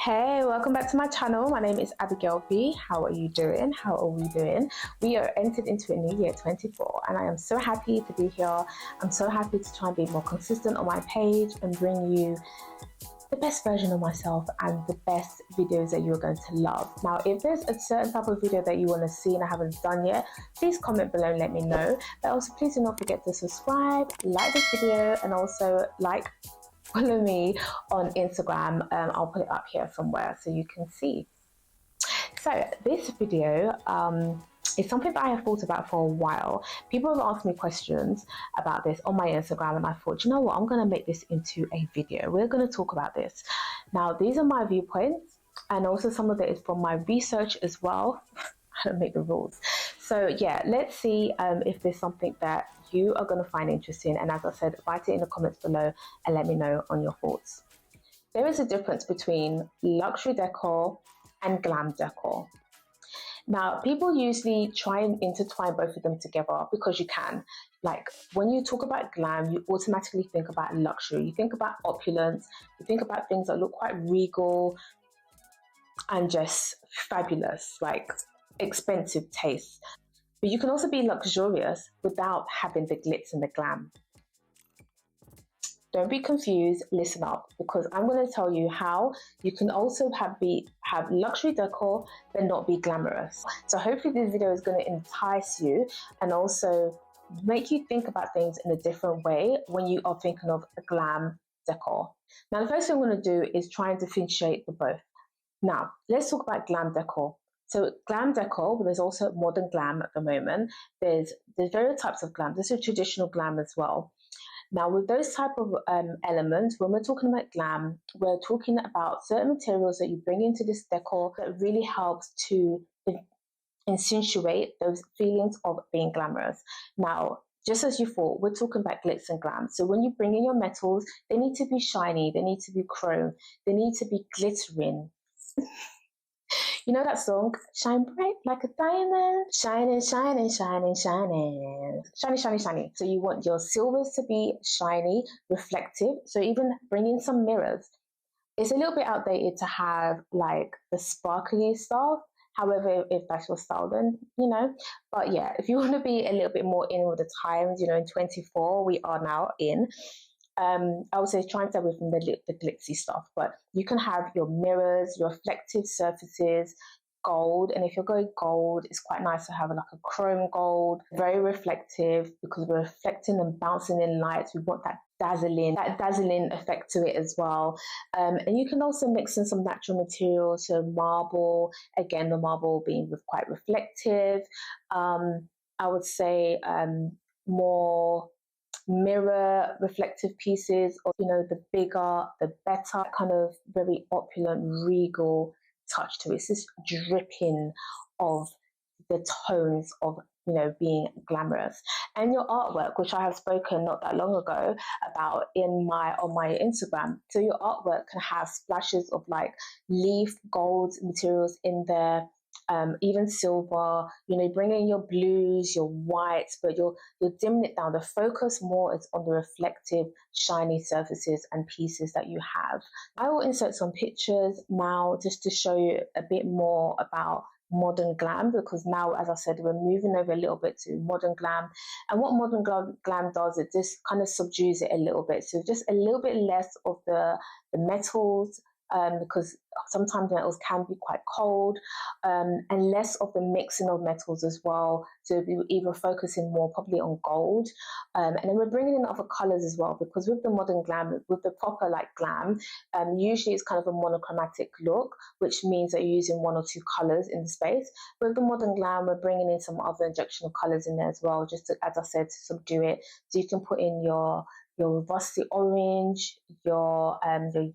Hey, welcome back to my channel. My name is Abigail B. How are you doing? How are we doing? We are entered into a new year 24 and I am so happy to be here. I'm so happy to try and be more consistent on my page and bring you the best version of myself and the best videos that you're going to love. Now, if there's a certain type of video that you want to see and I haven't done yet, please comment below and let me know. But also please do not forget to subscribe, like this video, and also follow me on Instagram. I'll put it up here somewhere so you can see. So this video is something that I have thought about for a while. People have asked me questions about this on my Instagram and I thought, you know what, I'm going to make this into a video. We're going to talk about this. Now, these are my viewpoints and also some of it is from my research as well. I don't make the rules. So yeah, let's see if there's something that you are going to find interesting. And as I said, write it in the comments below and let me know on your thoughts. There is a difference between luxury decor and glam decor. Now, people usually try and intertwine both of them together because you can. Like when you talk about glam, you automatically think about luxury. You think about opulence. You think about things that look quite regal and just fabulous, like expensive taste. But you can also be luxurious without having the glitz and the glam. Don't be confused, listen up, because I'm going to tell you how you can also have luxury decor but not be glamorous. So hopefully this video is going to entice you and also make you think about things in a different way when you are thinking of a glam decor. Now the first thing I'm going to do is try and differentiate the both. Now let's talk about glam decor. So glam decor, there's also modern glam at the moment. There's various types of glam. There's a traditional glam as well. Now, with those type of elements, when we're talking about glam, we're talking about certain materials that you bring into this decor that really helps to accentuate those feelings of being glamorous. Now, just as you thought, we're talking about glitz and glam. So when you bring in your metals, they need to be shiny, they need to be chrome, they need to be glittering. You know that song, shine bright like a diamond, shining, shining, shining, shining, shiny, shiny, shiny. So you want your silvers to be shiny, reflective. So even bring in some mirrors. It's a little bit outdated to have like the sparkly stuff. However, if that's your style, then, you know. But yeah, if you want to be a little bit more in with the times, you know, in 24, we are now in. I would say try and stay away from the glitzy stuff, but you can have your mirrors, your reflective surfaces, gold. And if you're going gold, it's quite nice to have like a chrome gold, very reflective because we're reflecting and bouncing in lights. We want that dazzling effect to it as well. And you can also mix in some natural materials, so marble, again, the marble being quite reflective. I would say more mirror reflective pieces, or, you know, the bigger the better, kind of very opulent regal touch to it. It's this dripping of the tones of, you know, being glamorous. And your artwork, which I have spoken not that long ago about on my Instagram, so your artwork can have splashes of like leaf gold materials in there, even silver, you know, bring in your blues, your whites, but you're dimming it down. The focus more is on the reflective, shiny surfaces and pieces that you have. I will insert some pictures now just to show you a bit more about modern glam, because now, as I said, we're moving over a little bit to modern glam. And what modern glam does, it just kind of subdues it a little bit. So just a little bit less of the metals, because sometimes metals can be quite cold, and less of the mixing of metals as well. So we were either focusing more probably on gold, and then we're bringing in other colors as well, because with the modern glam, with the proper like glam, usually it's kind of a monochromatic look, which means that you're using one or two colors in the space. With the modern glam, we're bringing in some other injectional colors in there as well, just to, as I said, to subdue it. So you can put in your rusty orange, your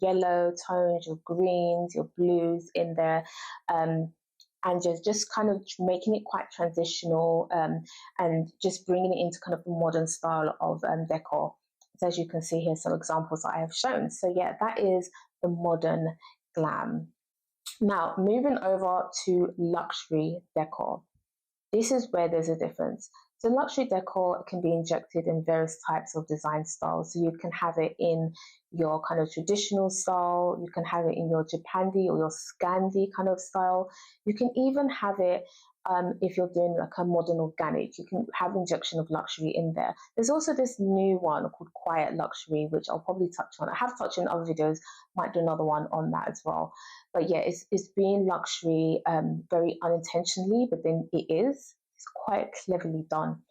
yellow tones, your greens, your blues in there, and just kind of making it quite transitional, and just bringing it into kind of a modern style of decor. So as you can see here, some examples that I have shown. So yeah, that is the modern glam. Now, moving over to luxury decor. This is where there's a difference. So luxury decor can be injected in various types of design styles. So you can have it in your kind of traditional style, you can have it in your Japandi or your Scandi kind of style. You can even have it if you're doing like a modern organic, you can have injection of luxury in there. There's also this new one called quiet luxury, which I'll probably touch on. I have touched on other videos, might do another one on that as well. But yeah, it's being luxury very unintentionally, but then it's quite cleverly done.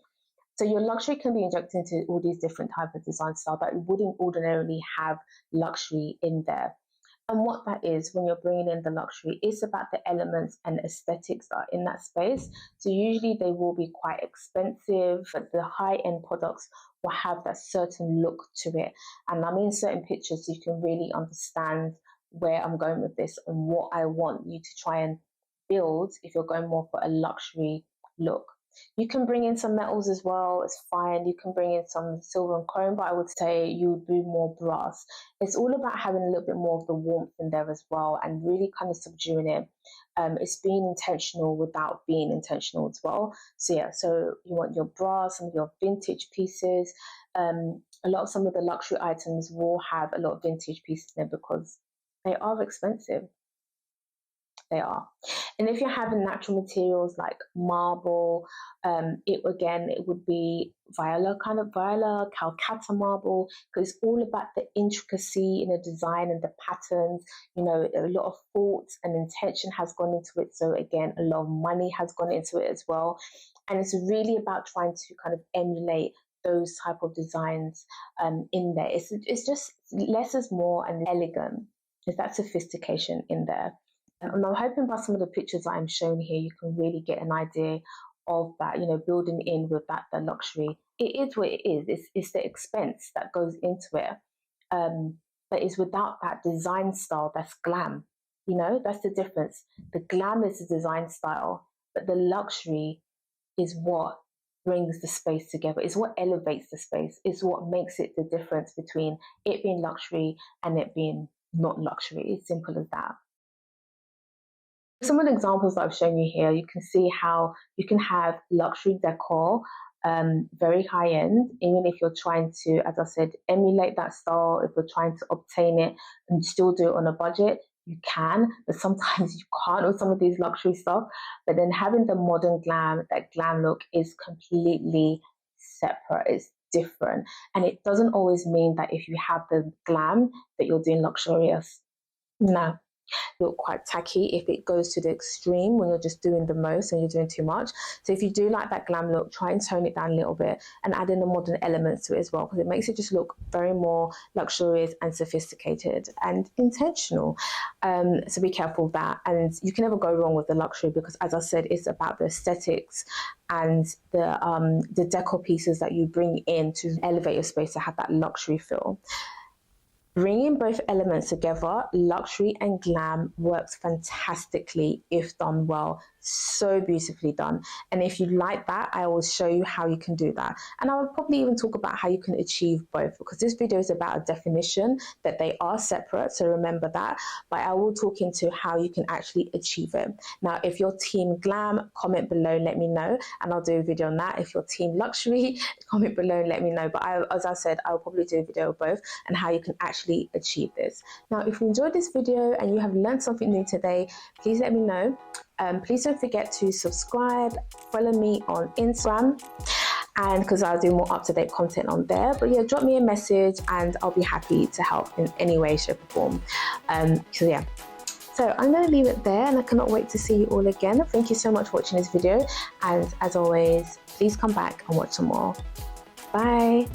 So your luxury can be injected into all these different types of design style, but it wouldn't ordinarily have luxury in there. And what that is, when you're bringing in the luxury, it's about the elements and aesthetics that are in that space. So usually they will be quite expensive, but the high-end products will have that certain look to it. And I'm in certain pictures so you can really understand where I'm going with this and what I want you to try and build if you're going more for a luxury look. You can bring in some metals as well, it's fine. You can bring in some silver and chrome, but I would say you would do more brass. It's all about having a little bit more of the warmth in there as well and really kind of subduing it. It's being intentional without being intentional as well. So yeah, so you want your brass, some of your vintage pieces. Some of the luxury items will have a lot of vintage pieces in there because they are expensive. They are. And if you're having natural materials like marble, it would be Viola, Calcutta marble, because it's all about the intricacy in the design and the patterns. You know, a lot of thought and intention has gone into it. So again, a lot of money has gone into it as well. And it's really about trying to kind of emulate those type of designs in there. It's just less is more and elegant. There's that sophistication in there. And I'm hoping by some of the pictures that I'm showing here, you can really get an idea of that, you know, building in with that, the luxury. It is what it is. It's the expense that goes into it. But it's without that design style that's glam. You know, that's the difference. The glam is the design style, but the luxury is what brings the space together. It's what elevates the space. It's what makes it the difference between it being luxury and it being not luxury. It's simple as that. Some of the examples that I've shown you here, you can see how you can have luxury decor, very high end, even if you're trying to, as I said, emulate that style, if you're trying to obtain it and still do it on a budget, you can, but sometimes you can't with some of these luxury stuff. But then having the modern glam, that glam look is completely separate, it's different. And it doesn't always mean that if you have the glam that you're doing luxurious. No, look quite tacky if it goes to the extreme when you're just doing the most and you're doing too much. So if you do like that glam look, try and tone it down a little bit and add in the modern elements to it as well, because it makes it just look very more luxurious and sophisticated and intentional. So be careful of that. And you can never go wrong with the luxury because, as I said, it's about the aesthetics and the decor pieces that you bring in to elevate your space to have that luxury feel. Bringing both elements together, luxury and glam, works fantastically if done well. So beautifully done. And if you like that, I will show you how you can do that. And I will probably even talk about how you can achieve both, because this video is about a definition that they are separate. So remember that. But I will talk into how you can actually achieve it. Now, if you're team glam, comment below, let me know. And I'll do a video on that. If you're team luxury, comment below and let me know. But as I said, I'll probably do a video of both and how you can actually achieve this. Now, if you enjoyed this video and you have learned something new today, please let me know. Please don't forget to subscribe, follow me on Instagram, and because I'll do more up-to-date content on there. But yeah, drop me a message and I'll be happy to help in any way, shape or form. So I'm going to leave it there and I cannot wait to see you all again. Thank you so much for watching this video, and as always, please come back and watch some more. Bye.